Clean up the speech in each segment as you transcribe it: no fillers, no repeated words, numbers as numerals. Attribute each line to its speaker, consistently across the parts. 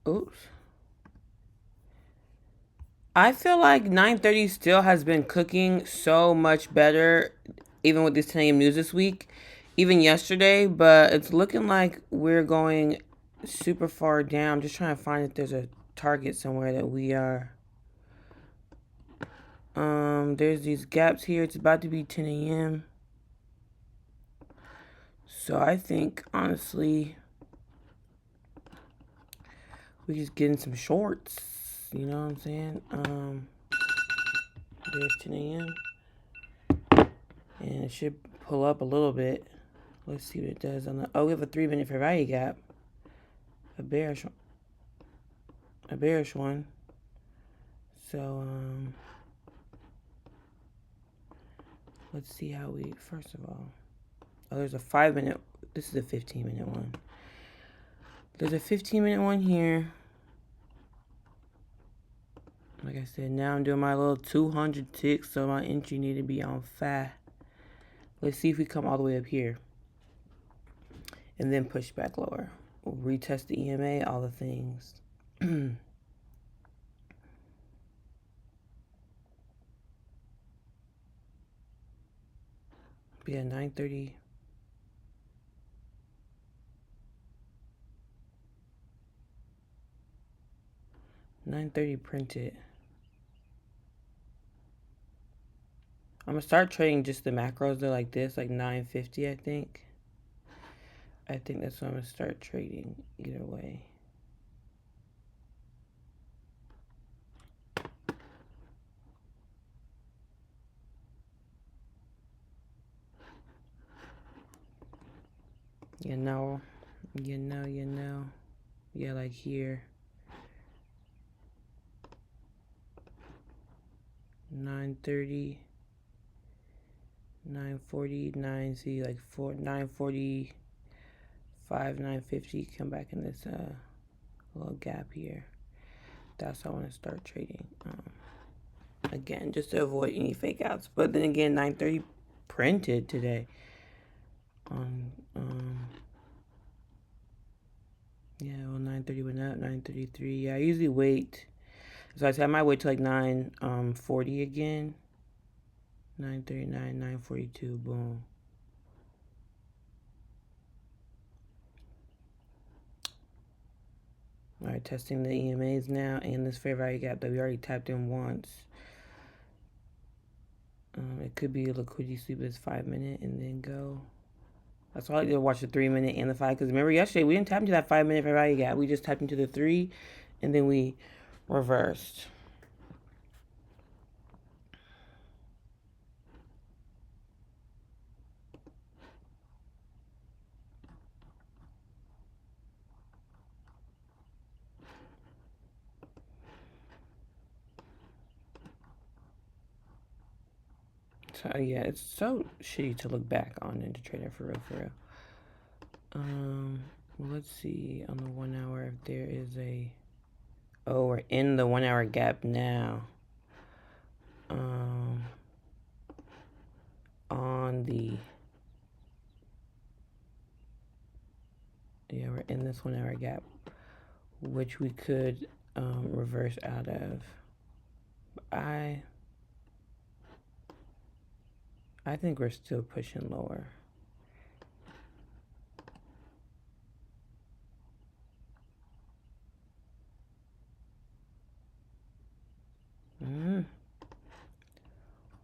Speaker 1: Oops. I feel like 9:30 still has been cooking so much better, even with this 10 a.m. news this week, even yesterday. But it's looking like we're going super far down. I'm just trying to find if there's a target somewhere that we are. There's these gaps here. It's about to be 10 a.m. So I think honestly, we just getting some shorts. You know what I'm saying? There's 10 a.m. and it should pull up a little bit. Let's see what it does on the. Oh, we have a 3 minute fair value gap. A bearish one. So let's see how we. First of all, oh, there's a 5 minute. This is a 15 minute one. There's a 15 minute one here. Like I said, now I'm doing my little 200 ticks, so my entry need to be on 5. Let's see if we come all the way up here. And then push back lower. We'll retest the EMA, all the things. Yeah, 9:30. 9:30 printed. I'm gonna start trading just the macros though, like this, like 950. I think that's what I'm gonna start trading either way. You know. Yeah, like here. 9:30, 9:40, 9, see like 9:45, 9:50. Come back in this little gap here. That's how I want to start trading. Again, just to avoid any fake outs. But then again, 9:30 printed today. Yeah, well, 9:30 went up, 9:33. Yeah, I usually wait. So I said I might wait till like 9:40 again. 9:39, 9:42, boom. All right, testing the EMAs now and this fair value gap that we already tapped in once. It could be a liquidity sweep that's 5 minute and then go. That's why I like to watch the 3 minute and the 5. Because remember yesterday we didn't tap into that 5 minute fair value gap. We just tapped into the 3 and then we reversed. So yeah, it's so shitty to look back on InterTrader for real. Well, let's see on the 1 hour if there is a. Oh, we're in the 1 hour gap now. On the. Yeah, we're in this 1 hour gap, which we could reverse out of. I think we're still pushing lower.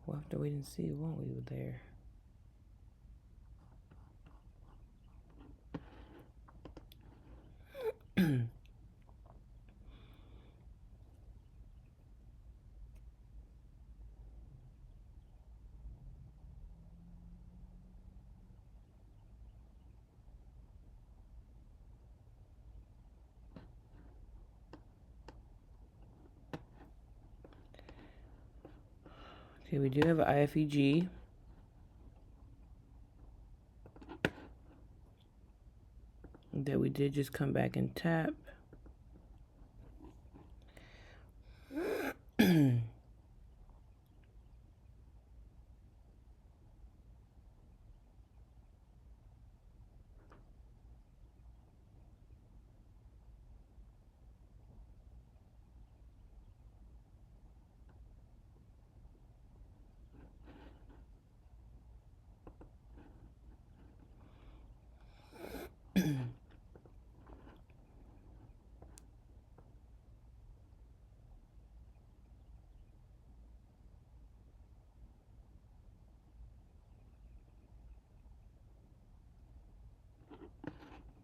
Speaker 1: We'll have to wait and see, won't we, there? Okay, we do have an IFEG. That we did just come back and tap.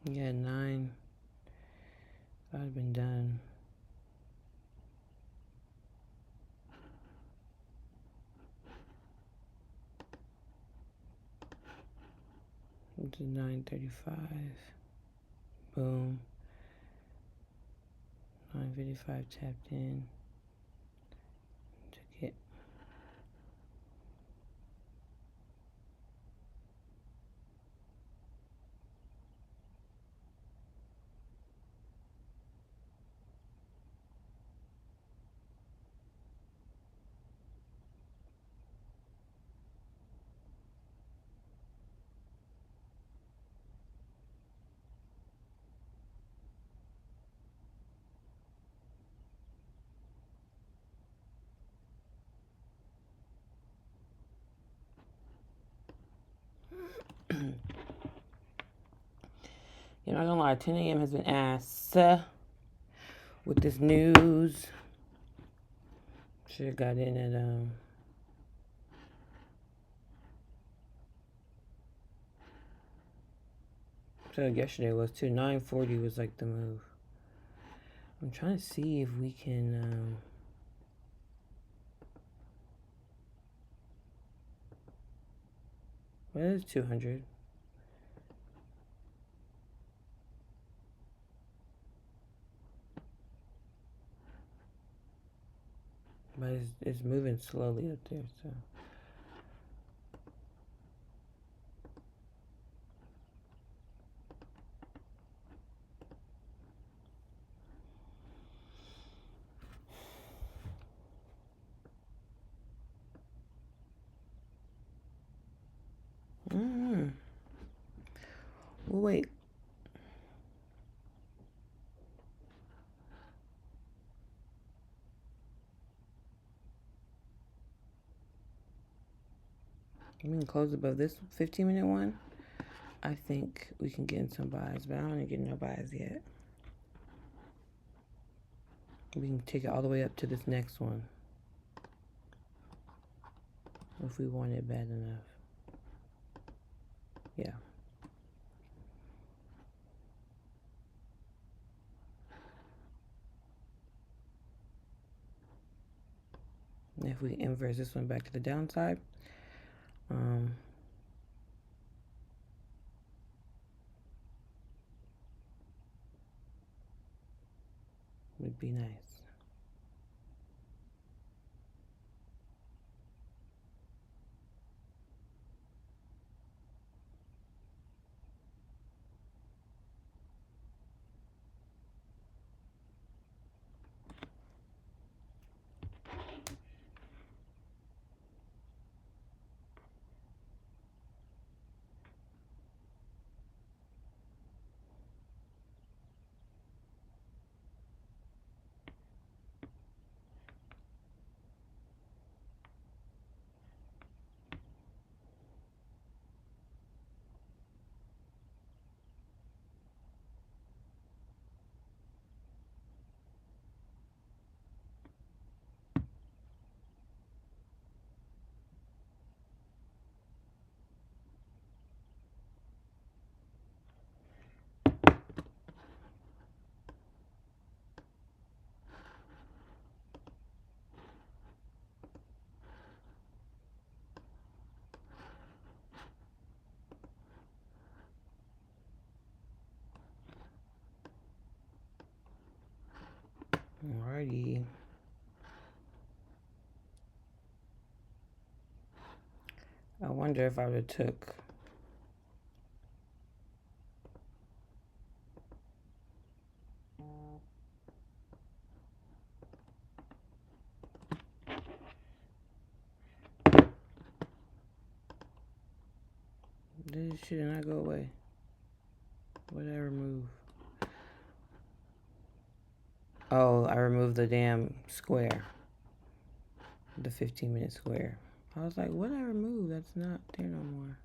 Speaker 1: Yeah, 9. I've been done. It's 9:35. Boom. 9:55 tapped in. Took it. You're not gonna lie, 10 a.m. has been ass with this news. Should have got in at so yesterday was too. 9:40 was like the move. I'm trying to see if we can what is 200? But it's moving slowly up there, so. Well, wait. We can close above this 15-minute one. I think we can get in some buys, but I don't want to get no buys yet. We can take it all the way up to this next one if we want it bad enough. Yeah. And if we inverse this one back to the downside, would be nice. Alrighty. I wonder if I would have took this shit and I go away. What did I remove? Oh, I removed the damn square. The 15-minute square. I was like, what did I remove? That's not there no more.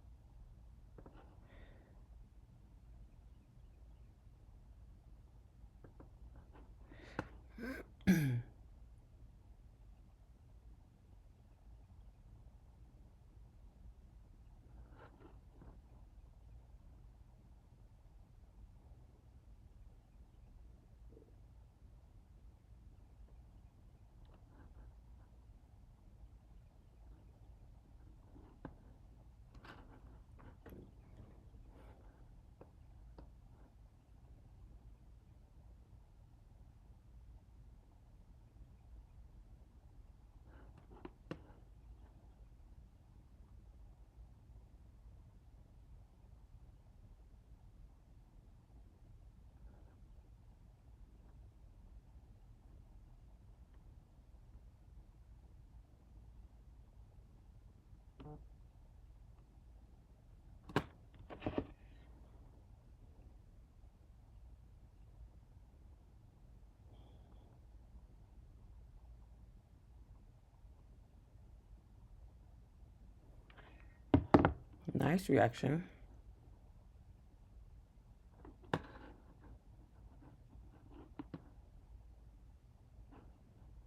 Speaker 1: Nice reaction.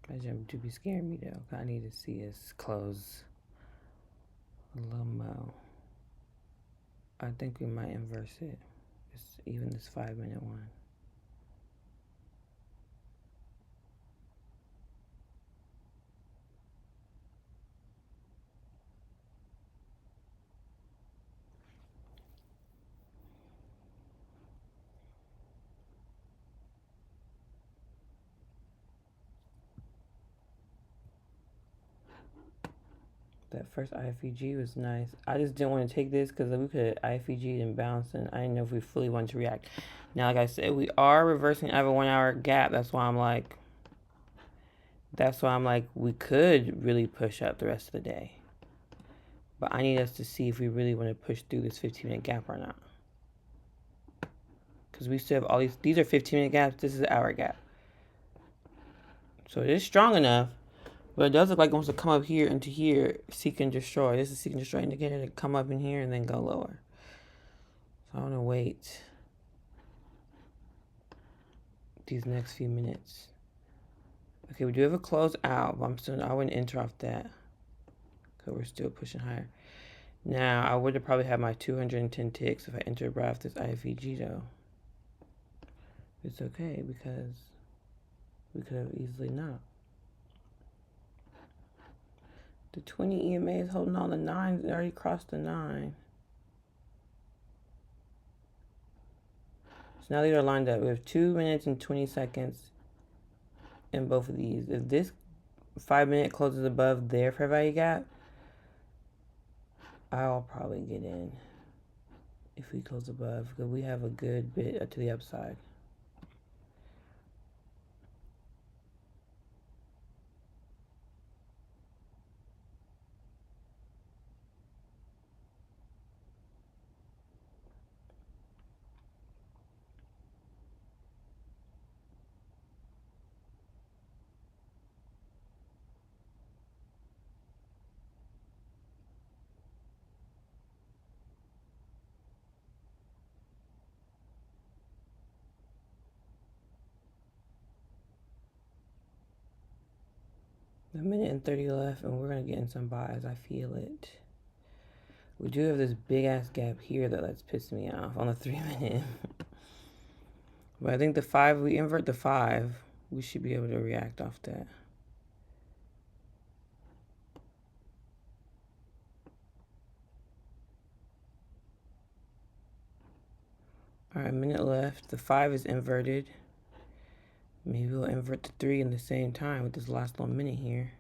Speaker 1: That jump do be scaring me though. I need to see us close a little more. I think we might inverse it. It's even this 5-minute one. That first IFEG was nice. I just didn't want to take this because we could IFEG and bounce, and I didn't know if we fully wanted to react. Now, like I said, we are reversing out of a 1 hour gap. That's why I'm like, we could really push up the rest of the day. But I need us to see if we really want to push through this 15-minute gap or not. Because we still have all these are 15-minute gaps. This is an hour gap. So it is strong enough. But it does look like it wants to come up here into here, seek and destroy. This is seek and destroy indicator to come up in here and then go lower. So I want to wait these next few minutes. Okay, we do have a close out, but I wouldn't enter off that because we're still pushing higher. Now, I would have probably had my 210 ticks if I entered right off this IFEG though. It's okay because we could have easily not. The 20 EMA is holding on the 9. It already crossed the 9. So now these are lined up. We have 2 minutes and 20 seconds in both of these. If this 5-minute closes above their fair value gap, I'll probably get in if we close above because we have a good bit up to the upside. A minute and 30 left, and we're going to get in some buys. I feel it. We do have this big-ass gap here that's pissing me off on the 3-minute. But I think the 5, we invert the 5, we should be able to react off that. All right, a minute left. The 5 is inverted. Maybe we'll invert the 3 in the same time with this last little minute here.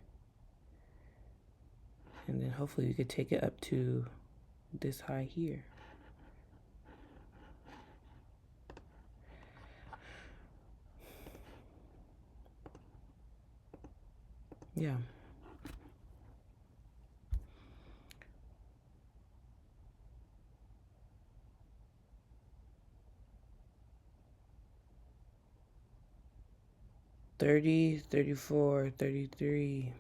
Speaker 1: And then hopefully we could take it up to this high here. Yeah. $30, $34, $33.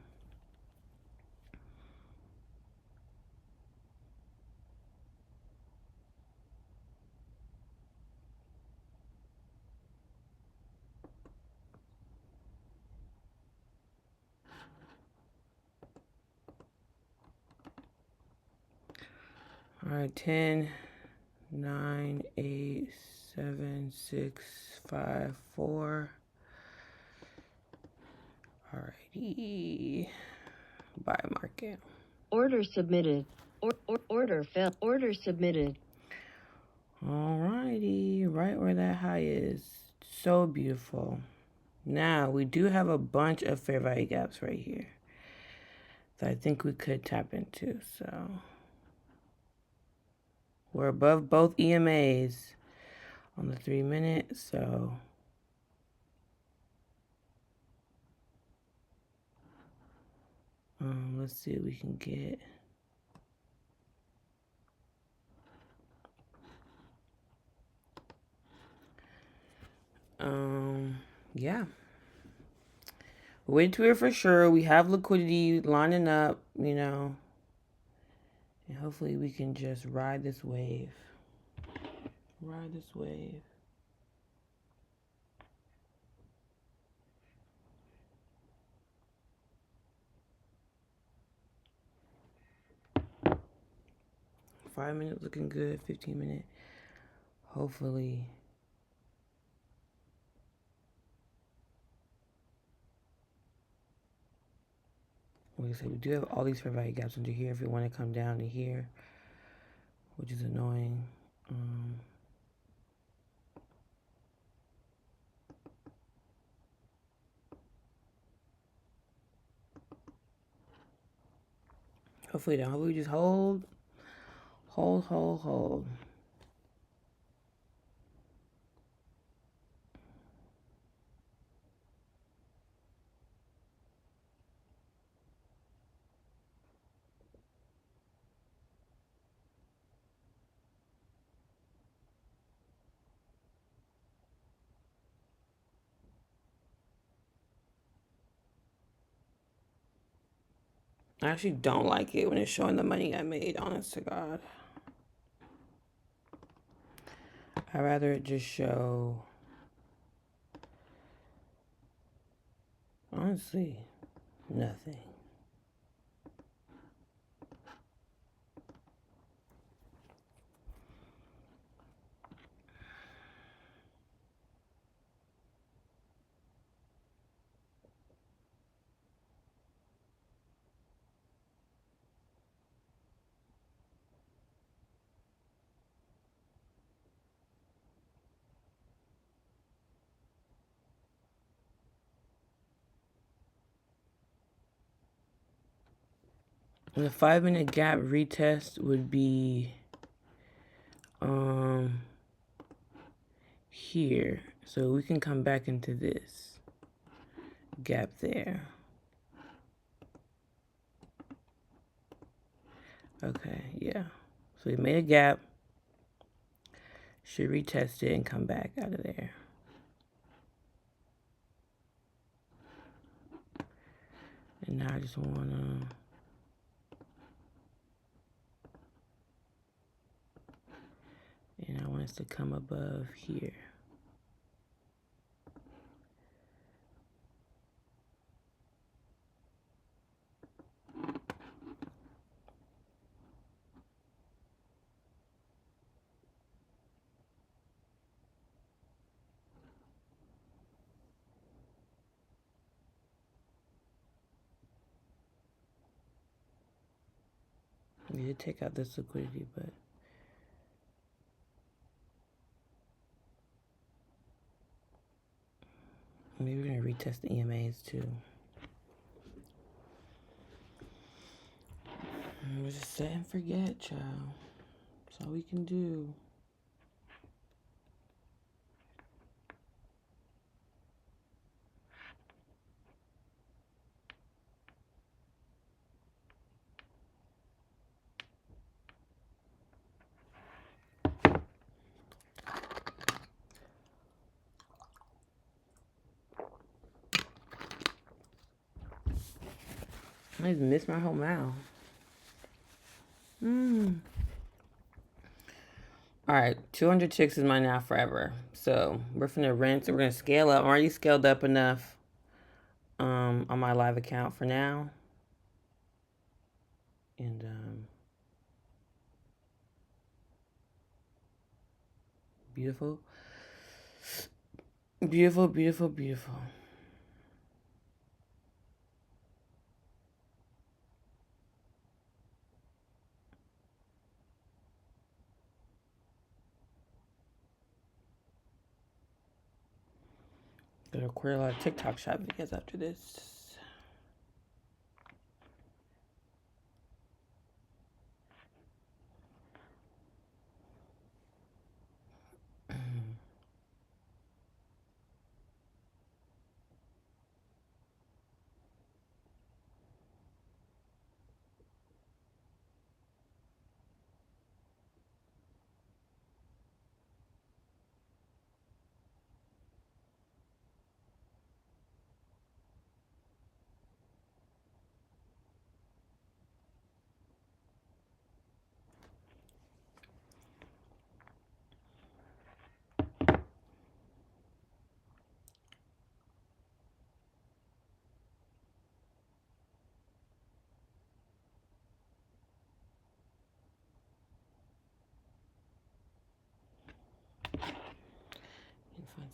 Speaker 1: All right, 10, 9, 8, 7, 6, 5, 4. Alrighty. Buy market.
Speaker 2: Order submitted. Order failed. Order submitted.
Speaker 1: Alrighty. Right where that high is. So beautiful. Now, we do have a bunch of fair value gaps right here that I think we could tap into. So, we're above both EMAs on the 3-minute. So, let's see what we can get. Yeah. Wait to it for sure. We have liquidity lining up, you know. And hopefully we can just ride this wave. Ride this wave. Five minutes looking good. 15 minute. Hopefully. Like I said, we do have all these fair value gaps under here if we want to come down to here, which is annoying. Hopefully don't. Hopefully we just hold. I actually don't like it when it's showing the money I made, honest to God. I'd rather it just show, honestly, nothing. The 5 minute gap retest would be here. So we can come back into this gap there. Okay, yeah. So we made a gap. Should retest it and come back out of there. And now I just wanna I want us to come above here. We need to take out this liquidity, but maybe we're gonna retest the EMAs too. We'll just set and forget, child. That's all we can do. I just missed my whole mouth. Alright, 200 chicks is mine now forever. So we're finna rinse. We're gonna scale up. I'm already scaled up enough on my live account for now. And beautiful. Beautiful, beautiful, beautiful. Gonna record a lot of TikTok shop videos after this.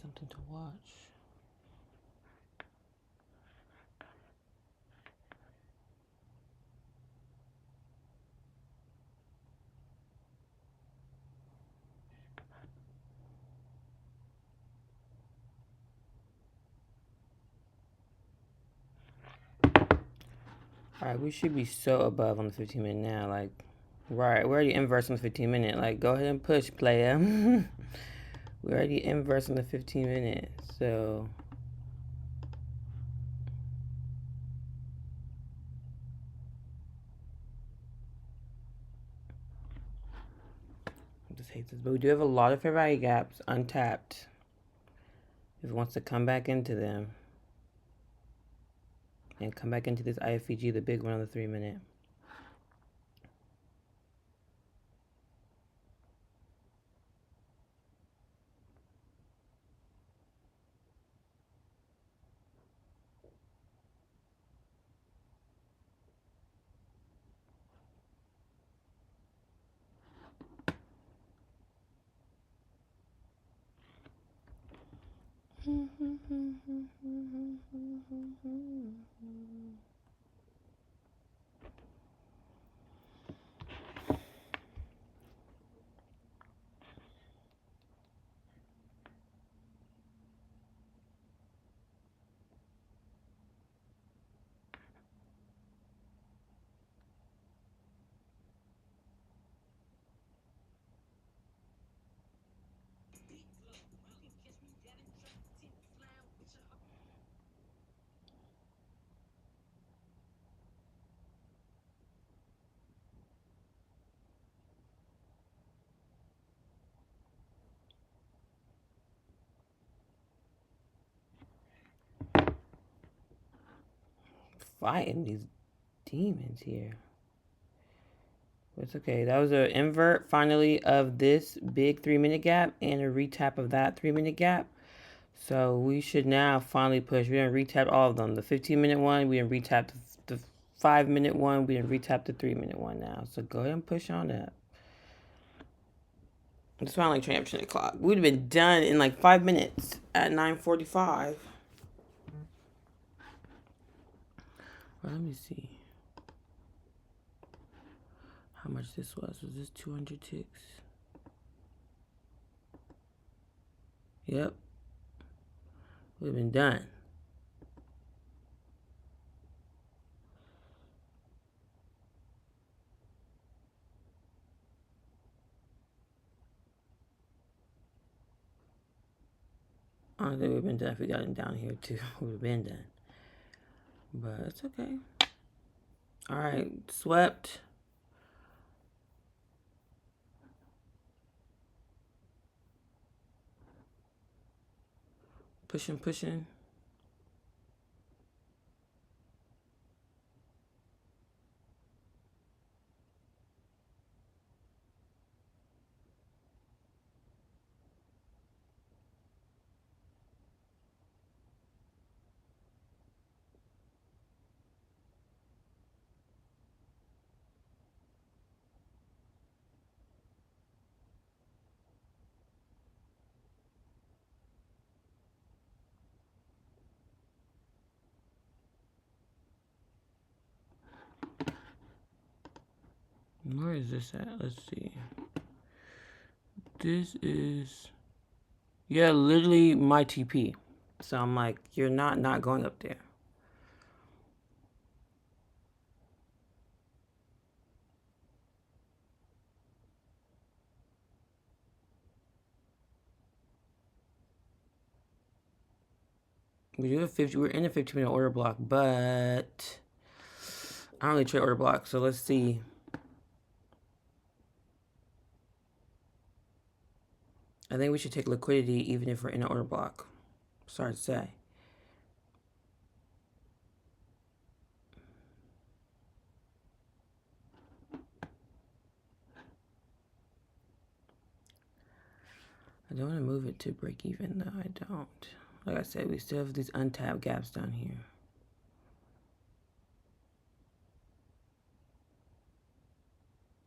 Speaker 1: something to watch. Alright, we should be so above on the 15-minute now. Like, right, we're already inverse on the 15-minute. Like, go ahead and push, player. We're already inverse on the 15-minute. So, I just hate this. But we do have a lot of fair value gaps untapped. If it wants to come back into them. And come back into this IFVG, the big one on the 3-minute. Fighting these demons here. It's okay. That was an invert finally of this big 3-minute gap and a retap of that 3-minute gap. So we should now finally push. We're going to retap all of them. The 15-minute one, we're going to retap the 5-minute one, we're going to retap the 3-minute one now. So go ahead and push on that. It's finally transmission o'clock. We'd have been done in like 5 minutes at 9:45. Well, let me see how much this was. Was this 200 ticks? Yep. We've been done. I don't think we've been done if we got him down here too. We've been done. But it's okay. Alright, swept. Pushing. Where is this at? Let's see. This is, yeah, literally my TP. So I'm like, you're not going up there. We do have 50. We're in a 15-minute order block, but I don't really trade order block. So let's see. I think we should take liquidity even if we're in an order block. Sorry to say. I don't want to move it to break even though. I don't. Like I said, we still have these untapped gaps down here.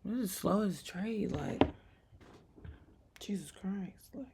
Speaker 1: This is the slowest trade, like, Jesus Christ, like.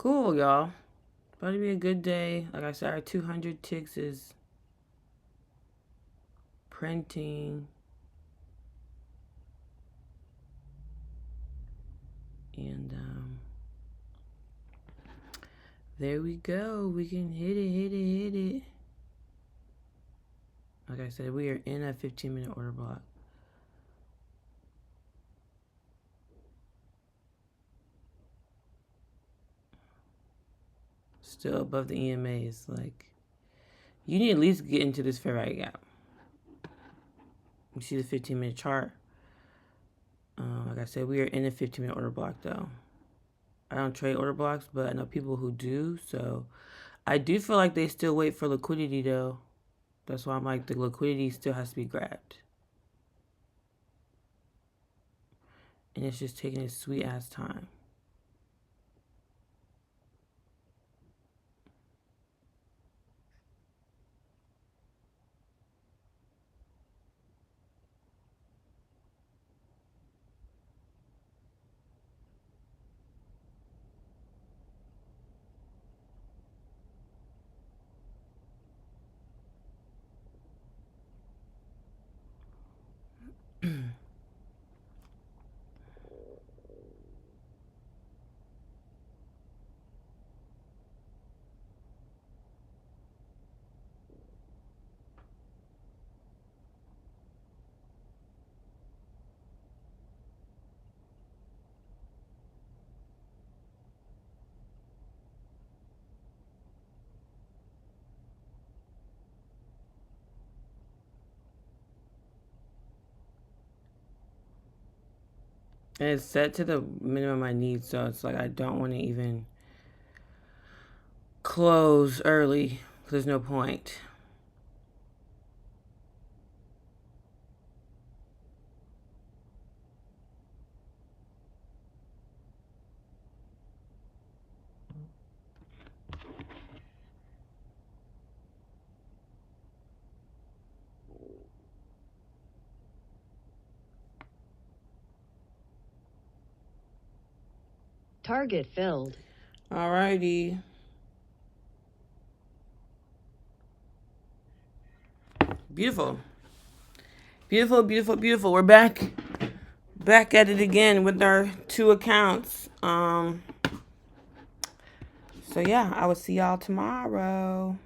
Speaker 1: Cool, y'all. About to be a good day. Like I said, our 200 ticks is printing. And there we go. We can hit it. Like I said, we are in a 15-minute order block. Still above the EMAs. Like, you need to at least get into this fair value gap. You see the 15-minute chart. Like I said, we are in a 15-minute order block, though. I don't trade order blocks, but I know people who do. So I do feel like they still wait for liquidity, though. That's why I'm like, the liquidity still has to be grabbed. And it's just taking its sweet ass time. And it's set to the minimum I need, so it's like I don't want to even close early. There's no point.
Speaker 2: Target filled.
Speaker 1: Alrighty. Beautiful. Beautiful. We're back at it again with our 2 accounts. So yeah, I will see y'all tomorrow.